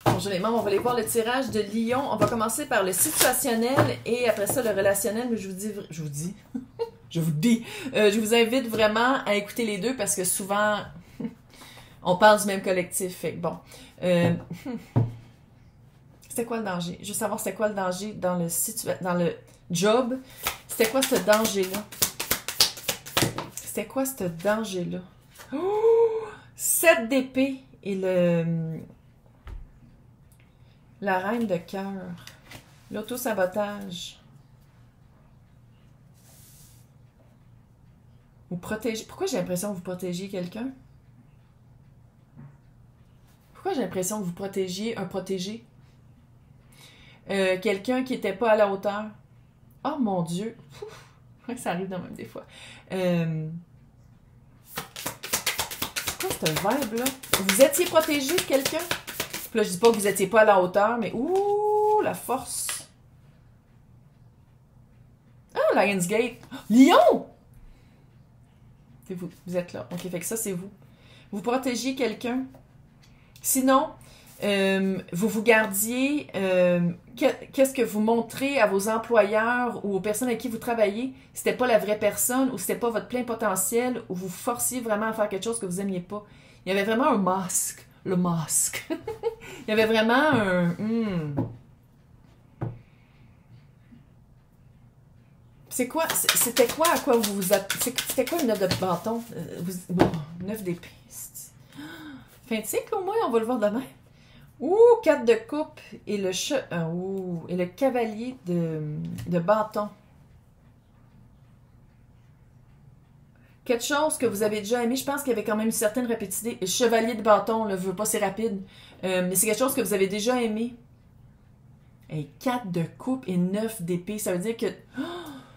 Bonjour les membres, on va aller voir le tirage de Lion. On va commencer par le situationnel et après ça le relationnel. Mais je vous invite vraiment à écouter les deux parce que souvent on parle du même collectif. Fait que bon. C'était quoi le danger? Je veux savoir c'était quoi le danger dans le job. C'était quoi ce danger-là? C'était quoi ce danger-là? Oh! 7 d'épée et la reine de cœur. L'auto-sabotage. Vous protégez. Pourquoi j'ai l'impression que vous protégez quelqu'un? Pourquoi j'ai l'impression que vous protégiez un protégé? Quelqu'un qui n'était pas à la hauteur. Oh mon Dieu! Ouf, ça arrive dans même des fois. C'est quoi cette vibe-là? Vous étiez protégé de quelqu'un? Puis là, je dis pas que vous étiez pas à la hauteur, mais ouh, la force! Ah, Lionsgate! Lion! C'est vous, vous êtes là. Ok, fait que ça, c'est vous. Vous protégez quelqu'un. Sinon, vous vous gardiez... qu'est-ce que vous montrez à vos employeurs ou aux personnes avec qui vous travaillez? C'était pas la vraie personne ou c'était pas votre plein potentiel ou vous forciez vraiment à faire quelque chose que vous aimiez pas. Il y avait vraiment un masque. Le masque. Il y avait vraiment un... C'est quoi? C'était quoi à quoi vous vous... C'était quoi une neuf de bâton? Bon, 9 d'épée. Fin de cycle, au moins, on va le voir demain. Ouh, 4 de coupe et le et le cavalier de bâton. Quelque chose que vous avez déjà aimé, je pense qu'il y avait quand même une certaine rapidité. Chevalier de bâton, là, je veux pas, c'est rapide. Mais c'est quelque chose que vous avez déjà aimé. Et 4 de coupe et 9 d'épée, ça veut dire que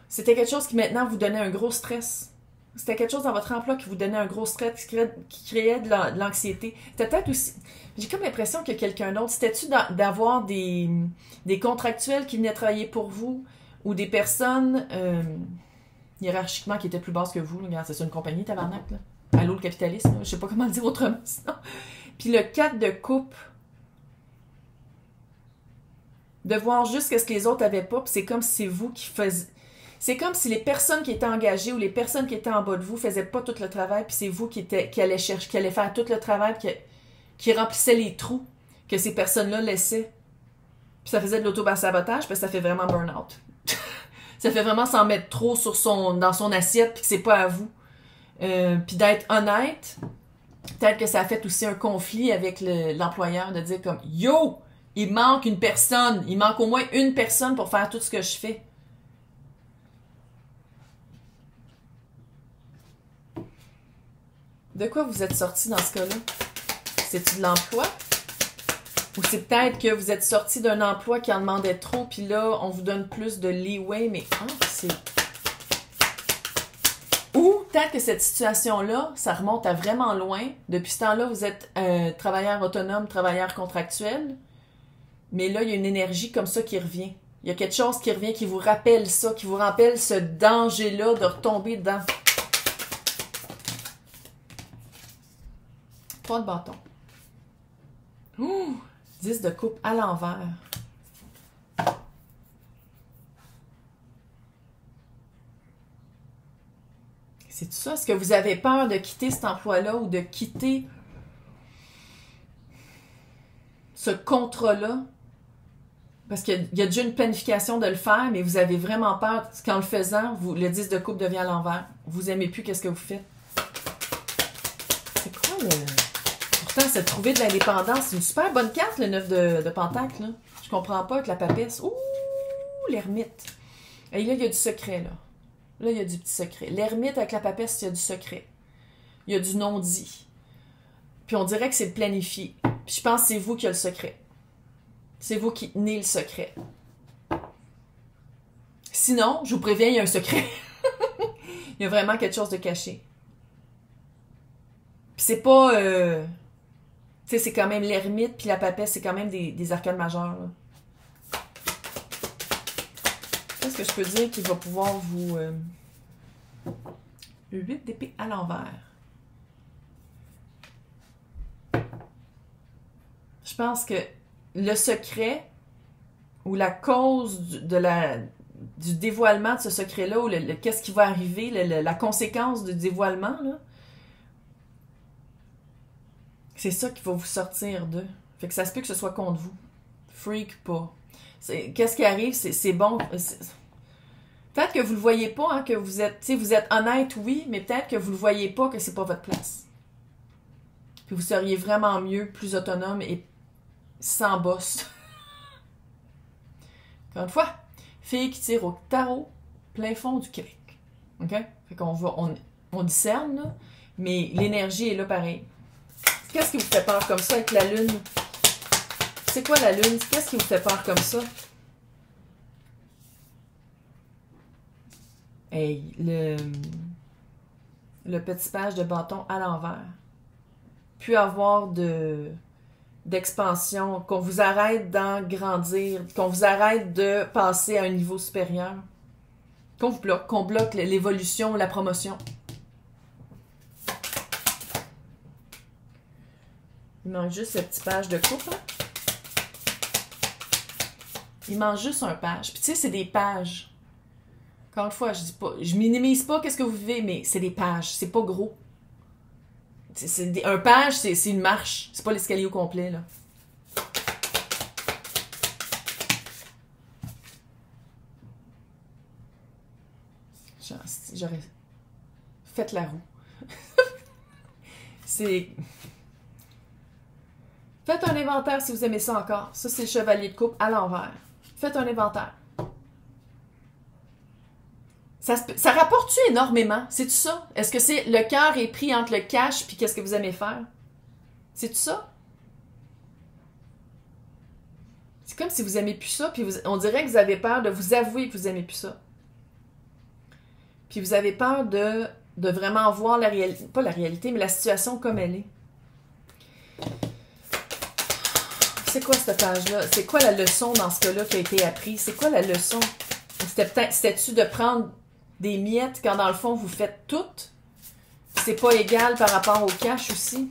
c'était quelque chose qui maintenant vous donnait un gros stress. C'était quelque chose dans votre emploi qui vous donnait un gros stress, qui créait de l'anxiété. C'était peut-être aussi... J'ai comme l'impression qu'il y a quelqu'un d'autre. C'était-tu d'avoir des contractuels qui venaient travailler pour vous ou des personnes hiérarchiquement qui étaient plus basses que vous? Regarde, c'est une compagnie, tabarnak, là. Allô, le capitalisme, là. Je sais pas comment le dire autrement, sinon. Puis le 4 de coupe, de voir juste ce que les autres avaient pas, puis c'est comme si c'est vous qui faisiez... C'est comme si les personnes qui étaient engagées ou les personnes qui étaient en bas de vous faisaient pas tout le travail, puis c'est vous qui allez chercher, qui allez faire tout le travail, qui remplissait les trous que ces personnes-là laissaient. Puis ça faisait de l'auto-sabotage, parce que ça fait vraiment burn-out. Ça fait vraiment s'en mettre trop dans son assiette, puis que c'est pas à vous. Puis d'être honnête, peut-être que ça a fait aussi un conflit avec l'employeur, de dire comme « Yo! Il manque une personne! Il manque au moins une personne pour faire tout ce que je fais. » De quoi vous êtes sorti dans ce cas-là? C'est-tu de l'emploi? Ou c'est peut-être que vous êtes sorti d'un emploi qui en demandait trop, puis là, on vous donne plus de leeway, mais c'est... Ou peut-être que cette situation-là, ça remonte à vraiment loin. Depuis ce temps-là, vous êtes travailleur autonome, travailleur contractuel, mais là, il y a une énergie comme ça qui revient. Il y a quelque chose qui revient, qui vous rappelle ça, qui vous rappelle ce danger-là de retomber dedans. Pas de bâton. Ouh! 10 de coupe à l'envers. C'est tout ça? Est-ce que vous avez peur de quitter cet emploi-là ou de quitter ce contrat-là? Parce qu'il y a déjà une planification de le faire, mais vous avez vraiment peur qu'en le faisant, le 10 de coupe devient à l'envers. Vous aimez plus qu'est-ce que vous faites. C'est quoi le... Pourtant, c'est de trouver de l'indépendance. C'est une super bonne carte, le 9 de pentacle. Là. Je comprends pas avec la papesse. Ouh, l'ermite. Et là, il y a du secret, là. Là, il y a du petit secret. L'ermite avec la papesse, il y a du secret. Il y a du non-dit. Puis on dirait que c'est planifié. Puis je pense que c'est vous qui avez le secret. C'est vous qui tenez le secret. Sinon, je vous préviens, il y a un secret. Il y a vraiment quelque chose de caché. Puis c'est pas... Tu sais, c'est quand même l'ermite, puis la papesse, c'est quand même des arcanes majeures. Qu'est-ce que je peux dire qui va pouvoir vous... Le 8 d'épée à l'envers. Je pense que le secret ou la cause du dévoilement de ce secret-là, ou qu'est-ce qui va arriver, la conséquence du dévoilement, là, c'est ça qui va vous sortir d'eux. Fait que ça se peut que ce soit contre vous. Freak pas. Qu'est-ce qui arrive, c'est bon. Peut-être que vous le voyez pas, hein, que vous êtes honnête, oui, mais peut-être que vous le voyez pas, que c'est pas votre place. Puis vous seriez vraiment mieux, plus autonome et sans boss. Encore une fois, fille qui tire au tarot, plein fond du Québec. OK? Fait qu'on on discerne, là, mais l'énergie est là pareil. Qu'est-ce qui vous fait peur comme ça avec la lune? C'est quoi la lune? Qu'est-ce qui vous fait peur comme ça? Hey, le petit page de bâton à l'envers. Puis avoir d'expansion, qu'on vous arrête d'en grandir, qu'on vous arrête de passer à un niveau supérieur. Qu'on bloque l'évolution, la promotion. Il manque juste ce petit page de coupe. Hein? Il manque juste un page. Puis tu sais, c'est des pages. Encore une fois, je minimise pas qu'est-ce que vous vivez, mais c'est des pages. C'est pas gros. Un page, c'est une marche. C'est pas l'escalier au complet, là. J'aurais fait la roue. Faites un inventaire si vous aimez ça encore. Ça, c'est le chevalier de coupe à l'envers. Faites un inventaire. Ça rapporte-tu énormément? C'est-tu ça? Est-ce que c'est le cœur est pris entre le cash puis qu'est-ce que vous aimez faire? C'est-tu ça? C'est comme si vous aimez plus ça, puis on dirait que vous avez peur de vous avouer que vous aimez plus ça. Puis vous avez peur de vraiment voir la réalité, pas la réalité, mais la situation comme elle est. C'est quoi cette page-là? C'est quoi la leçon dans ce cas-là qui a été apprise? C'est quoi la leçon? C'était-tu de prendre des miettes quand dans le fond vous faites tout? C'est pas égal par rapport au cash aussi.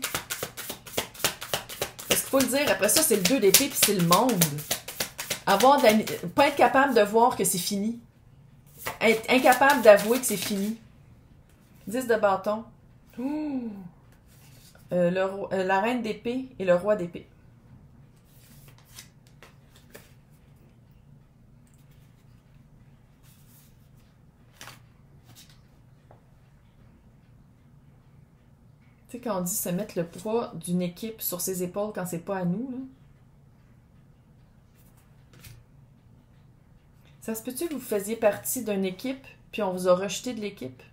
Parce qu'il faut le dire, après ça, c'est le 2 d'épée puis c'est le monde. Pas être capable de voir que c'est fini. Être incapable d'avouer que c'est fini. 10 de bâton. La reine d'épée et le roi d'épée. Tu sais, quand on dit se mettre le poids d'une équipe sur ses épaules quand c'est pas à nous, là. Ça se peut-tu que vous faisiez partie d'une équipe, puis on vous a rejeté de l'équipe?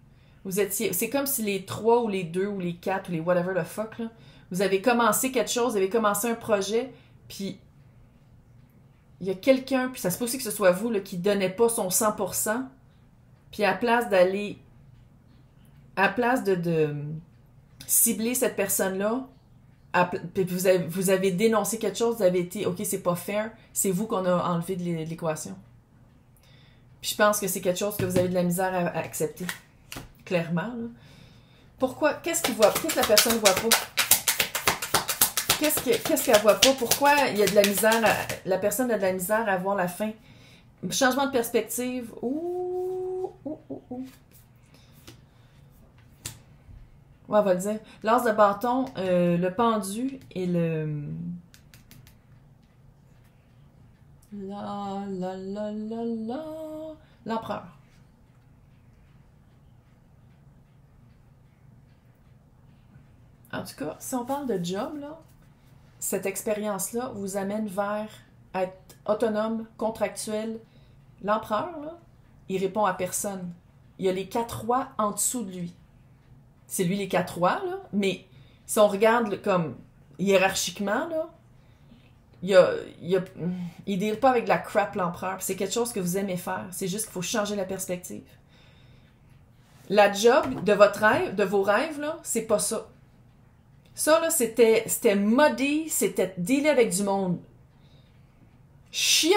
C'est comme si les 3 ou les 2 ou les 4 ou les whatever the fuck, là, vous avez commencé quelque chose, vous avez commencé un projet, puis il y a quelqu'un, puis ça se peut aussi que ce soit vous, là, qui donnait pas son 100%, puis à place de cibler cette personne-là, puis vous avez dénoncé quelque chose, vous avez été, ok, c'est pas fair, c'est vous qu'on a enlevé de l'équation. Puis je pense que c'est quelque chose que vous avez de la misère à accepter. Clairement, là. Pourquoi? Qu'est-ce que la personne ne voit pas? Qu'est-ce qu'elle voit pas? Pourquoi il y a de la misère la personne a de la misère à voir la fin? Changement de perspective. Ouais, on va le dire. L'as de bâton, le pendu et le... L'empereur. En tout cas, si on parle de job, là, cette expérience-là vous amène vers être autonome, contractuel. L'empereur, là, il répond à personne. Il y a les 4 rois en dessous de lui. C'est lui les 4 rois, là, mais si on regarde comme hiérarchiquement, là, il deal pas avec de la crap, l'empereur. C'est quelque chose que vous aimez faire. C'est juste qu'il faut changer la perspective. La job de votre rêve, de vos rêves, là, c'est pas ça. Ça, là, c'était muddy, c'était dealer avec du monde chiant,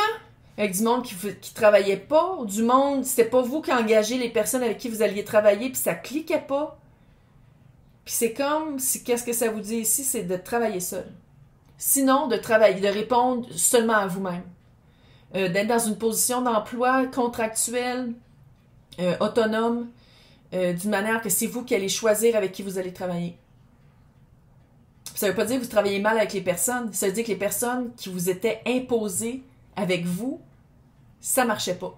avec du monde qui travaillait pas, du monde, c'était pas vous qui engagez les personnes avec qui vous alliez travailler, puis ça cliquait pas. Puis c'est comme, qu'est-ce que ça vous dit ici, c'est de travailler seul. Sinon, de travailler, de répondre seulement à vous-même. D'être dans une position d'emploi contractuelle, autonome, d'une manière que c'est vous qui allez choisir avec qui vous allez travailler. Ça ne veut pas dire que vous travaillez mal avec les personnes. Ça veut dire que les personnes qui vous étaient imposées avec vous, ça marchait pas.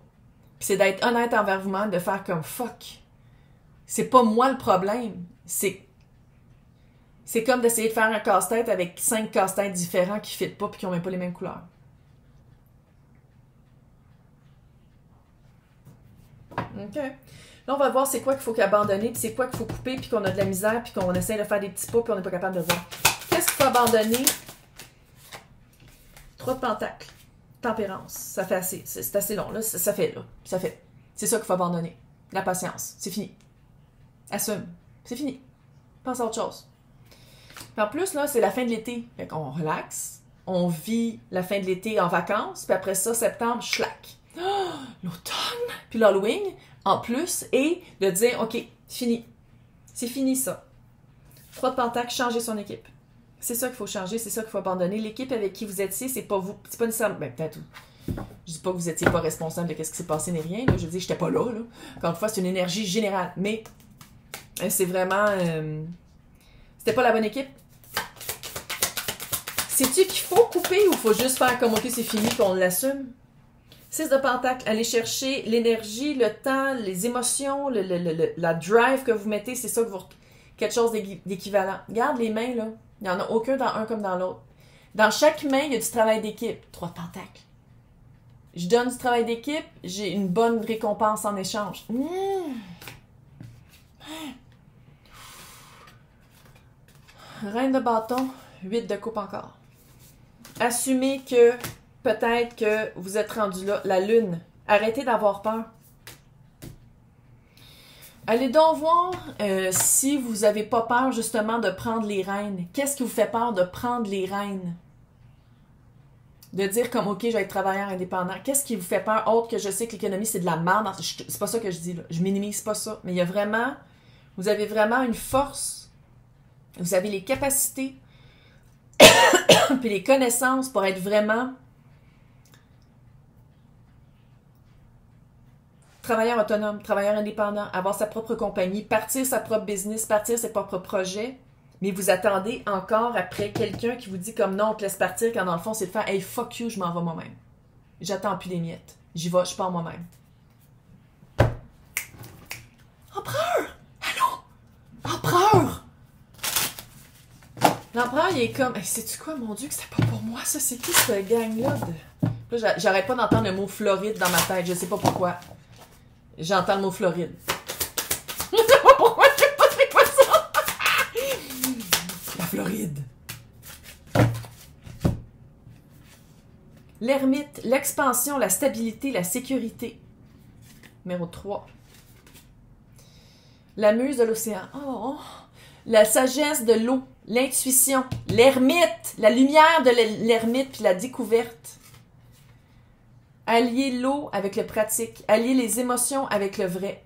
Puis c'est d'être honnête envers vous-même, de faire comme fuck. C'est pas moi le problème. C'est comme d'essayer de faire un casse-tête avec 5 casse-têtes différents qui ne fitent pas et qui n'ont même pas les mêmes couleurs. OK. Là, on va voir c'est quoi qu'il faut abandonner, puis c'est quoi qu'il faut couper, puis qu'on a de la misère, puis qu'on essaie de faire des petits pas, puis on n'est pas capable de voir. Qu'est-ce qu'il faut abandonner? 3 de pentacles. Tempérance. Ça fait assez. C'est assez long, là. Ça fait, là. Ça fait. C'est ça qu'il faut abandonner. La patience. C'est fini. Assume. C'est fini. Pense à autre chose. Puis en plus, là, c'est la fin de l'été. Fait qu'on relaxe. On vit la fin de l'été en vacances. Puis après ça, septembre, schlack. Oh, l'automne. Puis l'Halloween, en plus. Et de dire, OK, fini. C'est fini, ça. 3 de pentacles, changer son équipe. C'est ça qu'il faut changer, c'est ça qu'il faut abandonner. L'équipe avec qui vous étiez, c'est pas vous. C'est pas nécessairement. Ben, peut-être. Je dis pas que vous étiez pas responsable de ce qui s'est passé ni rien. Là. Je dis, j'étais pas là. Encore une fois, c'est une énergie générale. Mais c'est vraiment. C'était pas la bonne équipe. Sais-tu qu'il faut couper ou il faut juste faire comme OK, c'est fini et on l'assume? 6 de pentacles, allez chercher l'énergie, le temps, les émotions, la drive que vous mettez, c'est ça que vous. Quelque chose d'équivalent. Garde les mains, là. Il n'y en a aucun dans un comme dans l'autre. Dans chaque main, il y a du travail d'équipe. 3 de pentacles. Je donne du travail d'équipe, j'ai une bonne récompense en échange. Reine de bâton, 8 de coupe encore. Assumez que peut-être que vous êtes rendu là. La lune. Arrêtez d'avoir peur. Allez donc voir si vous n'avez pas peur justement de prendre les rênes. Qu'est-ce qui vous fait peur de prendre les rênes? De dire comme, OK, je vais être travailleur indépendant. Qu'est-ce qui vous fait peur autre que je sais que l'économie, c'est de la merde? C'est pas ça que je dis, là. Je minimise pas ça. Mais il y a vraiment, vous avez vraiment une force. Vous avez les capacités puis les connaissances pour être vraiment travailleur autonome, travailleur indépendant, avoir sa propre compagnie, partir sa propre business, partir ses propres projets, mais vous attendez encore après quelqu'un qui vous dit comme non, on te laisse partir, quand dans le fond, c'est de faire hey, fuck you, je m'en vais moi-même. J'attends plus des miettes. J'y vais, je pars moi-même. Empereur! Allô? Empereur! L'empereur, il est comme hey, sais-tu quoi, mon Dieu, que c'était pas pour moi, ça, c'est qui ce gang-là? Là, j'arrête pas d'entendre le mot Floride dans ma tête, je sais pas pourquoi. J'entends le mot Floride. Je sais pas pourquoi, je sais pas c'est quoi ça. La Floride. L'ermite, l'expansion, la stabilité, la sécurité. Numéro 3. La muse de l'océan. Oh. La sagesse de l'eau, l'intuition, l'ermite, la lumière de l'ermite puis la découverte. Allier l'eau avec le pratique. Allier les émotions avec le vrai.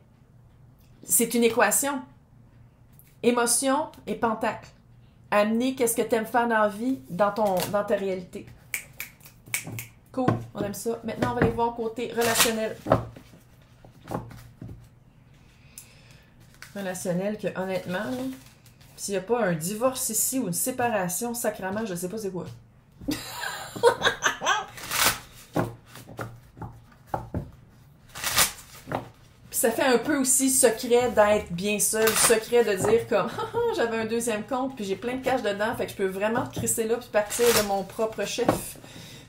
C'est une équation. Émotion et pentacle. Amener qu'est-ce que tu aimes faire dans la vie, dans ta réalité. Cool, on aime ça. Maintenant, on va aller voir côté relationnel. Relationnel que, honnêtement, s'il n'y a pas un divorce ici ou une séparation, sacrément, je ne sais pas c'est quoi. Ça fait un peu aussi secret d'être bien seul, secret de dire comme j'avais un deuxième compte puis j'ai plein de cash dedans, fait que je peux vraiment crisser là puis partir de mon propre chef,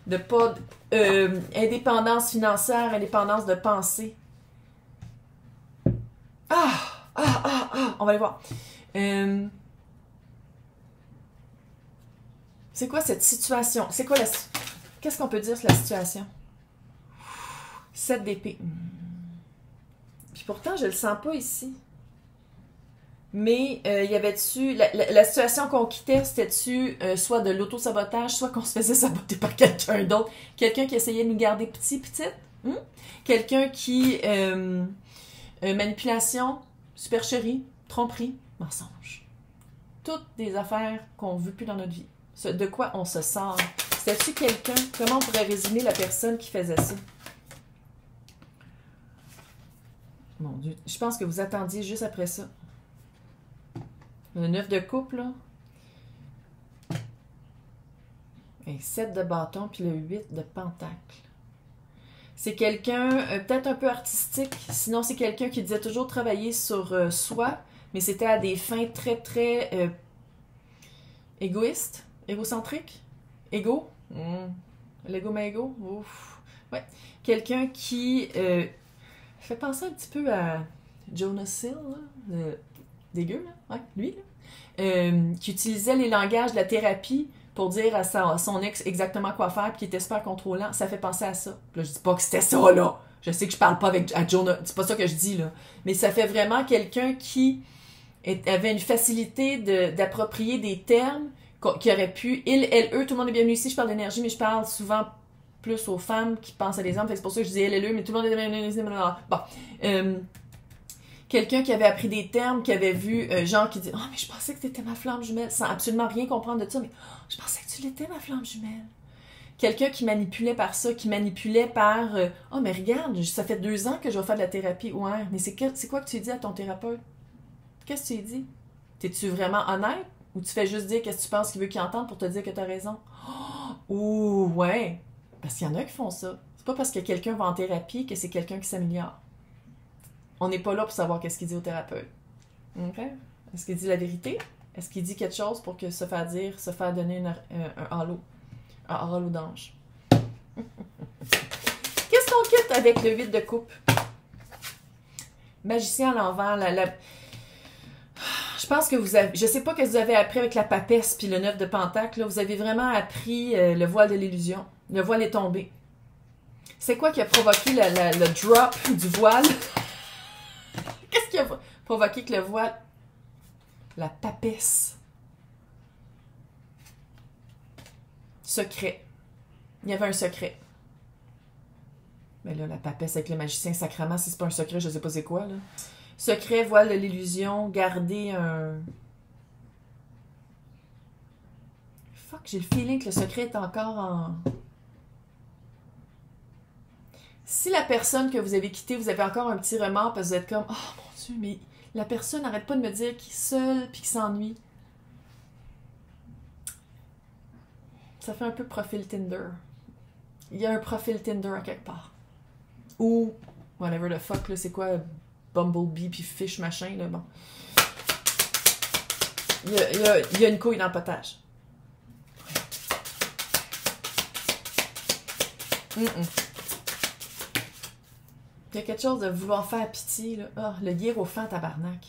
de pas indépendance financière, indépendance de pensée. On va aller voir. C'est quoi cette situation? C'est quoi qu'est-ce qu'on peut dire sur la situation? 7 d'épée. Puis pourtant, je le sens pas ici. Mais il y avait-tu... La situation qu'on quittait, c'était-tu soit de l'auto-sabotage, soit qu'on se faisait saboter par quelqu'un d'autre. Quelqu'un qui essayait de nous garder petite. Quelqu'un qui... manipulation, supercherie, tromperie, mensonge. Toutes des affaires qu'on ne veut plus dans notre vie. De quoi on se sort? C'était-tu quelqu'un? Comment on pourrait résumer la personne qui faisait ça? Mon Dieu, je pense que vous attendiez juste après ça. Le 9 de coupe, là. Et 7 de bâton, puis le 8 de pentacle. C'est quelqu'un peut-être un peu artistique. Sinon, c'est quelqu'un qui disait toujours travailler sur soi, mais c'était à des fins très, très égoïstes, égocentriques. Égo. L'égo-mégo. Ouf. Ouais. Quelqu'un qui fait penser un petit peu à Jonas Hill, là, dégueu, là. Ouais, lui, là. Qui utilisait les langages de la thérapie pour dire à son ex exactement quoi faire, puis qui était super contrôlant. Ça fait penser à ça. Là, je dis pas que c'était ça, là. Je sais que je parle pas à Jonah. C'est pas ça que je dis, là. Mais ça fait vraiment quelqu'un qui avait une facilité d'approprier des termes qui auraient pu... Il, elle, eux, tout le monde est bienvenu ici. Je parle d'énergie, mais je parle souvent plus aux femmes qui pensent à des hommes. Fait que c'est pour ça que je dis elle, eux, mais tout le monde est bienvenu ici. Bon. Quelqu'un qui avait appris des termes, qui avait vu, genre qui dit « Oh, mais je pensais que t'étais ma flamme jumelle », sans absolument rien comprendre de ça, mais « Oh, je pensais que tu l'étais, ma flamme jumelle ». Quelqu'un qui manipulait par ça, qui manipulait par « Oh, mais regarde, ça fait 2 ans que je vais faire de la thérapie. » Ouais, mais c'est quoi que tu dis à ton thérapeute? Qu'est-ce que tu lui dis? T'es-tu vraiment honnête? Ou tu fais juste dire qu'est-ce que tu penses qu'il veut qu'il entende pour te dire que t'as raison? Oh, ouh, ouais. Parce qu'il y en a qui font ça. C'est pas parce que quelqu'un va en thérapie que c'est quelqu'un qui s'améliore. On n'est pas là pour savoir qu'est-ce qu'il dit au thérapeute. OK? Est-ce qu'il dit la vérité? Est-ce qu'il dit quelque chose pour que se faire donner un halo? Un halo d'ange. Qu'est-ce qu'on quitte avec le 8 de coupe? Magicien à l'envers. Je pense que vous avez... Je sais pas ce que vous avez appris avec la papesse puis le 9 de pentacle. Là. Vous avez vraiment appris le voile de l'illusion. Le voile est tombé. C'est quoi qui a provoqué le drop du voile? Qu'est-ce qui a provoqué que le voile... La papesse. Secret. Il y avait un secret. Mais là, la papesse avec le magicien sacrament, si c'est pas un secret, je sais pas c'est quoi, là. Secret, voile de l'illusion, garder un... Fuck, j'ai le feeling que le secret est encore en... Si la personne que vous avez quittée, vous avez encore un petit remords parce que vous êtes comme « Oh mon Dieu, mais la personne n'arrête pas de me dire qu'il est seul puis qu'il s'ennuie. » Ça fait un peu profil Tinder. Il y a un profil Tinder à quelque part. Ou, whatever the fuck, là, c'est quoi, Bumblebee puis Fish machin, là, bon. Il y a une couille dans le potage. Il y a quelque chose de vouloir faire pitié, là. Oh, le hiérophant tabarnak.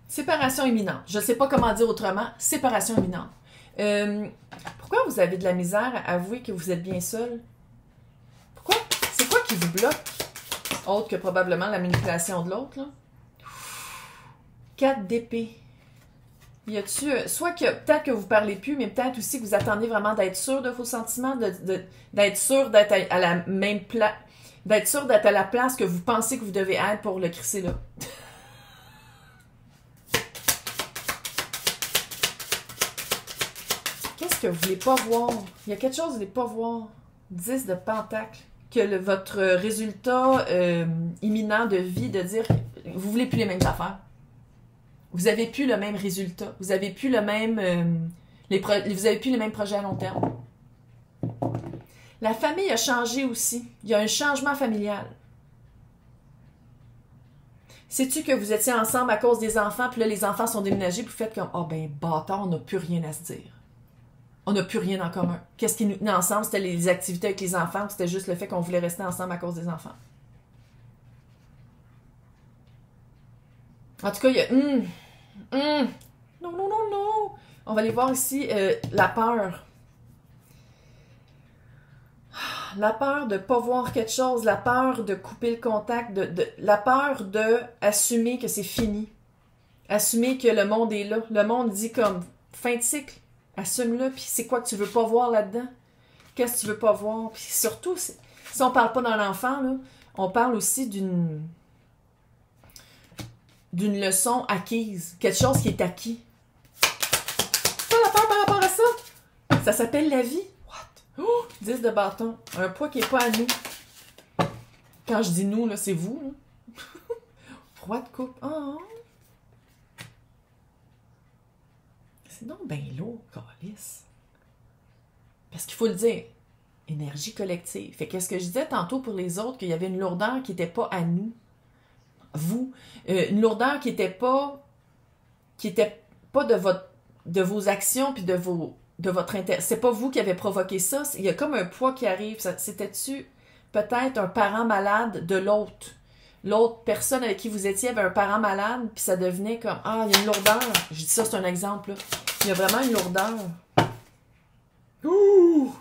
Séparation imminente. Je ne sais pas comment dire autrement. Séparation imminente. Pourquoi vous avez de la misère à avouer que vous êtes bien seul? Pourquoi? C'est quoi qui vous bloque? Autre que probablement la manipulation de l'autre, là. 4 d'épée. Y a-tu... soit que peut-être que vous parlez plus, mais peut-être aussi que vous attendez vraiment d'être sûr de vos sentiments, d'être sûr d'être à la même place, d'être sûr d'être à la place que vous pensez que vous devez être pour le crisser là. Qu'est-ce que vous voulez pas voir? Il y a quelque chose que vous voulez pas voir. 10 de pentacle. Que votre résultat imminent de vie, de dire vous voulez plus les mêmes affaires. Vous avez plus le même résultat. Vous avez plus le même vous avez plus les mêmes projets à long terme. La famille a changé aussi. Il y a un changement familial. Sais-tu que vous étiez ensemble à cause des enfants, puis là, les enfants sont déménagés, puis vous faites comme « Ah ben, bâtard, on n'a plus rien à se dire. On n'a plus rien en commun. Qu'est-ce qui nous tenait ensemble? C'était les activités avec les enfants, c'était juste le fait qu'on voulait rester ensemble à cause des enfants. » En tout cas, il y a... Non, non, non, non! On va aller voir ici la peur. La peur de ne pas voir quelque chose, la peur de couper le contact, la peur d'assumer que c'est fini. Assumer que le monde est là. Le monde dit comme fin de cycle. Assume-le, puis c'est quoi que tu veux pas voir là-dedans? Qu'est-ce que tu veux pas voir? Puis surtout, si on parle pas d'un enfant, là, on parle aussi d'une d'une leçon acquise. Quelque chose qui est acquis. Pas la peur par rapport à ça. Ça s'appelle la vie. What? Oh, 10 de bâton. Un poids qui n'est pas à nous. Quand je dis nous, là, c'est vous. Là. Roi de coupe. Oh. C'est donc bien lourd, câlisse. Parce qu'il faut le dire. Énergie collective. Fait qu'est-ce que je disais tantôt pour les autres, qu'il y avait une lourdeur qui n'était pas à nous. Vous. Une lourdeur qui n'était pas de vos actions puis de votre intérêt. C'est pas vous qui avez provoqué ça. Il y a comme un poids qui arrive. C'était-tu peut-être un parent malade de l'autre? L'autre personne avec qui vous étiez avait un parent malade, puis ça devenait comme « Ah, il y a une lourdeur. » Je dis ça, c'est un exemple. Là. Il y a vraiment une lourdeur. Ouh!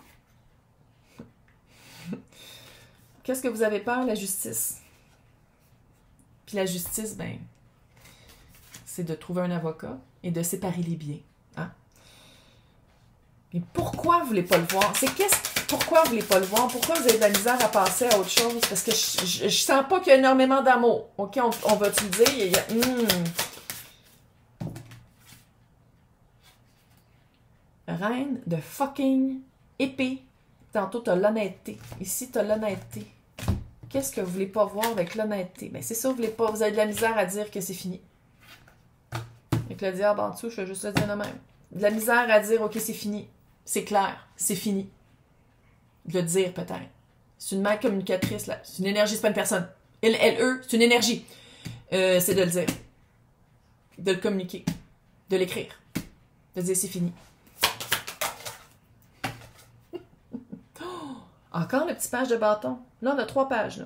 Qu'est-ce que vous avez peur? La justice. Puis la justice, ben, c'est de trouver un avocat et de séparer les biens. Hein? Mais pourquoi vous voulez pas le voir? Pourquoi vous voulez pas le voir? Pourquoi vous avez de la misère à passer à autre chose? Parce que je sens pas qu'il y a énormément d'amour. OK, on va-tu le dire? Reine de fucking épée. Tantôt, t'as l'honnêteté. Ici, t'as l'honnêteté. Qu'est-ce que vous voulez pas voir avec l'honnêteté? Ben, c'est ça, vous avez de la misère à dire que c'est fini. Avec le diable en dessous, je vais juste le dire de même. De la misère à dire, OK, c'est fini. C'est clair, c'est fini. De le dire, peut-être. C'est une mère communicatrice, là. C'est une énergie, c'est pas une personne. Eux, c'est une énergie. C'est de le dire. De le communiquer. De l'écrire. De dire, c'est fini. Encore le petit page de bâton. Là, on a 3 pages, là.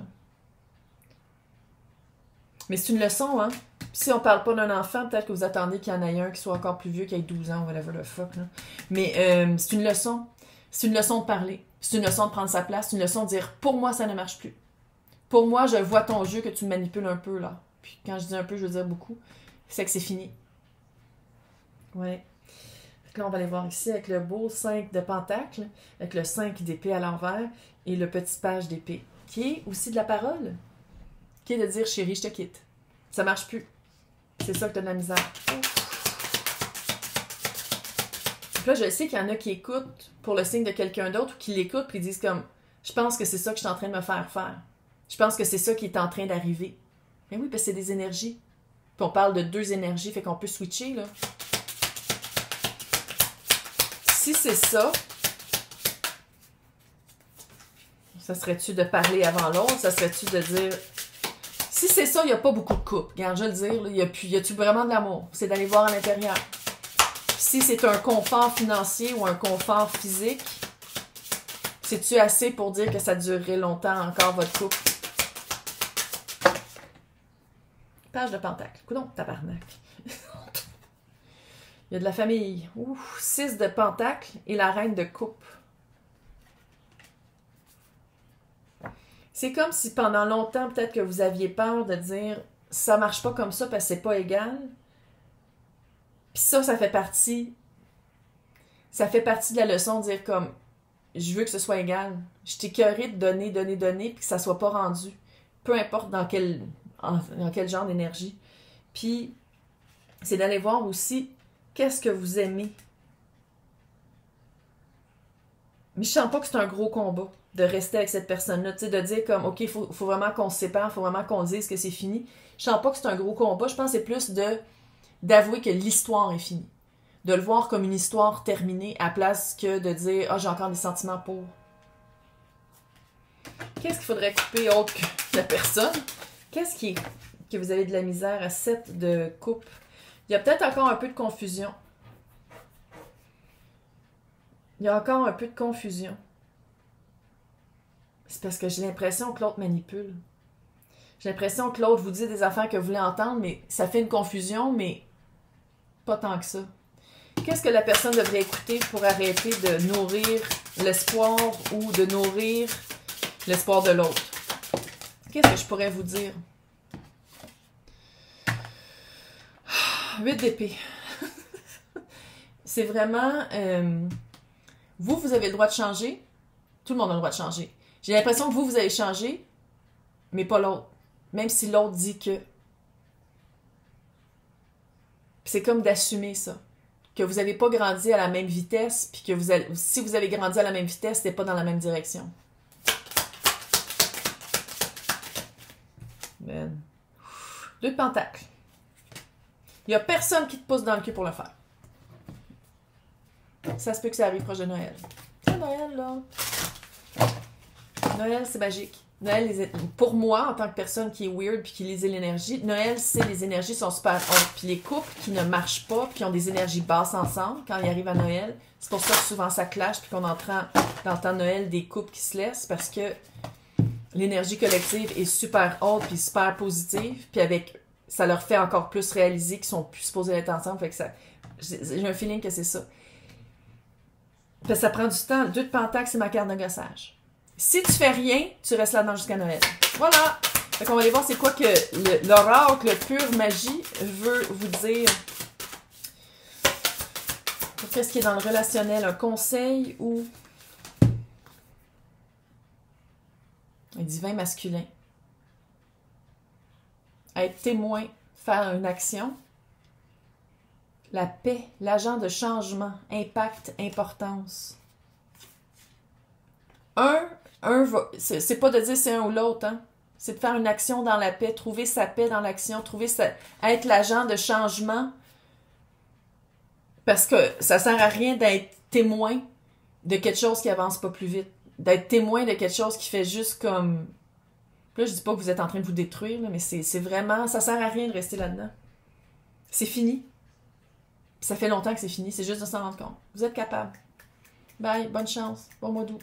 Mais c'est une leçon, hein. Si on parle pas d'un enfant, peut-être que vous attendez qu'il y en ait un qui soit encore plus vieux, qui ait 12 ans, whatever the fuck, là. Mais c'est une leçon. C'est une leçon de parler. C'est une leçon de prendre sa place. C'est une leçon de dire, pour moi, ça ne marche plus. Pour moi, je vois ton jeu que tu me manipules un peu, là. Puis quand je dis un peu, je veux dire beaucoup. C'est que c'est fini. Ouais. Là, on va aller voir ici avec le beau 5 de pentacle, avec le 5 d'épée à l'envers et le petit page d'épée, qui est aussi de la parole, qui est de dire « Chérie, je te quitte. Ça marche plus. C'est ça que tu as de la misère. » Là, je sais qu'il y en a qui écoutent pour le signe de quelqu'un d'autre ou qui l'écoutent puis ils disent comme « Je pense que c'est ça que je suis en train de me faire faire. Je pense que c'est ça qui est en train d'arriver. » Mais oui, parce que c'est des énergies. Puis on parle de 2 énergies, fait qu'on peut switcher, là. Si c'est ça, ça serait-tu de parler avant l'autre? Ça serait-tu de dire... Si c'est ça, il n'y a pas beaucoup de couple. Regarde, je vais le dire, là, y a-tu vraiment de l'amour? C'est d'aller voir à l'intérieur. Si c'est un confort financier ou un confort physique, c'est-tu assez pour dire que ça durerait longtemps encore, votre couple? Page de pentacle. Coudonc, tabarnak. Il y a de la famille. Ouh, 6 de pentacle et la reine de coupe. C'est comme si pendant longtemps, peut-être que vous aviez peur de dire « ça marche pas comme ça parce que c'est pas égal ». Puis ça fait partie de la leçon de dire comme « je veux que ce soit égal ». Je t'ai écœurée de donner, puis que ça soit pas rendu. Peu importe dans quel genre d'énergie. Puis c'est d'aller voir aussi qu'est-ce que vous aimez. Mais je sens pas que c'est un gros combat de rester avec cette personne-là, tu sais, de dire comme, OK, faut vraiment qu'on se sépare, faut vraiment qu'on dise que c'est fini. Je sens pas que c'est un gros combat, je pense que c'est plus d'avouer que l'histoire est finie. De le voir comme une histoire terminée à place que de dire, j'ai encore des sentiments pour. Qu'est-ce qu'il faudrait couper autre que la personne? Qu'est-ce que vous avez de la misère à 7 de coupe? Il y a peut-être encore un peu de confusion. Il y a encore un peu de confusion. C'est parce que j'ai l'impression que l'autre manipule. J'ai l'impression que l'autre vous dit des affaires que vous voulez entendre, mais ça fait une confusion, mais pas tant que ça. Qu'est-ce que la personne devrait écouter pour arrêter de nourrir l'espoir ou de nourrir l'espoir de l'autre? Qu'est-ce que je pourrais vous dire? 8 d'épée. C'est vraiment... vous avez le droit de changer. Tout le monde a le droit de changer. J'ai l'impression que vous allez changer, mais pas l'autre. Même si l'autre dit que... Puis c'est comme d'assumer ça. Que vous n'avez pas grandi à la même vitesse, puis que si vous avez grandi à la même vitesse, c'était pas dans la même direction. Man. 2 de pentacles. Il n'y a personne qui te pousse dans le cul pour le faire. Ça se peut que ça arrive proche de Noël. C'est Noël, là. Noël, c'est magique. Noël, pour moi, en tant que personne qui est weird puis qui lisait l'énergie, Noël, c'est les énergies sont super hautes. Puis les couples qui ne marchent pas puis qui ont des énergies basses ensemble, quand ils arrivent à Noël, c'est pour ça que souvent ça clash puis qu'on entend dans le temps de Noël des couples qui se laissent parce que l'énergie collective est super haute puis super positive. Puis avec, ça leur fait encore plus réaliser qu'ils sont plus supposés être ensemble. Fait que ça, j'ai un feeling que c'est ça. Puis ça prend du temps. 2 de pentacles, c'est ma carte de gossage. Si tu fais rien, tu restes là-dedans jusqu'à Noël. Voilà! Fait qu'on va aller voir c'est quoi que l'oracle, le pure magie, veut vous dire. Qu'est-ce qui est dans le relationnel? Un conseil ou un divin masculin? Être témoin, faire une action. La paix, l'agent de changement, impact, importance. C'est pas de dire c'est un ou l'autre, hein? C'est de faire une action dans la paix, trouver sa paix dans l'action, être l'agent de changement. Parce que ça sert à rien d'être témoin de quelque chose qui avance pas plus vite. D'être témoin de quelque chose qui fait juste comme... Là, je dis pas que vous êtes en train de vous détruire, là, mais c'est vraiment... Ça sert à rien de rester là-dedans. C'est fini. Puis ça fait longtemps que c'est fini, c'est juste de s'en rendre compte. Vous êtes capable. Bye, bonne chance, bon mois d'août.